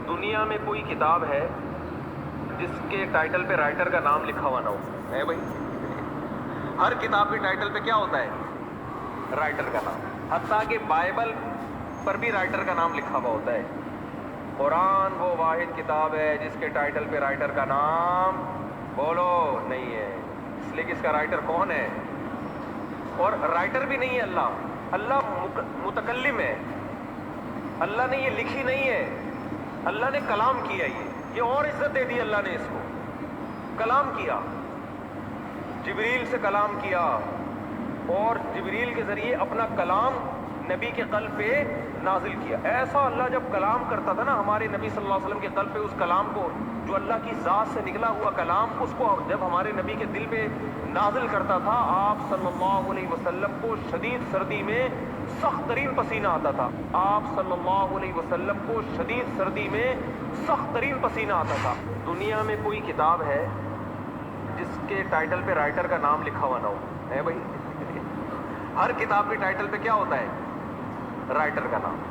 دنیا میں کوئی کتاب ہے جس کے ٹائٹل پہ رائٹر کا نام لکھا ہوا نہ ہو؟ ہے بھائی؟ ہر کتاب کے ٹائٹل پہ کیا ہوتا ہے؟ رائٹر کا نام. حتیٰ کہ بائبل پر بھی رائٹر کا نام لکھا ہوا ہوتا ہے. قرآن وہ واحد کتاب ہے جس کے ٹائٹل پہ رائٹر کا نام بولو نہیں ہے. اس لیے کہ اس کا رائٹر کون ہے؟ اور رائٹر بھی نہیں ہے اللہ متکلم ہے. اللہ نے یہ لکھی نہیں ہے, اللہ نے کلام کیا. یہ اور عزت دے دی اللہ نے اس کو. کلام کیا, جبریل سے کلام کیا, اور جبریل کے ذریعے اپنا کلام نبی کے قلب پہ نازل کیا. ایسا اللہ جب کلام کرتا تھا نا ہمارے نبی صلی اللہ علیہ وسلم کے قلب پہ, اس کلام کو جو اللہ کی ذات سے نکلا ہوا کلام, اس کو جب ہمارے نبی کے دل پہ نازل کرتا تھا, آپ صلی اللہ علیہ وسلم کو شدید سردی میں سخت ترین پسینہ آتا تھا. آپ صلی اللہ علیہ وسلم کو شدید سردی میں سخت ترین پسینہ آتا تھا. دنیا میں کوئی کتاب ہے جس کے ٹائٹل پہ رائٹر کا نام لکھا ہوا نہ ہو؟ ہے بھائی؟ ہر کتاب کے ٹائٹل پہ کیا ہوتا ہے؟ رائٹر کا نام.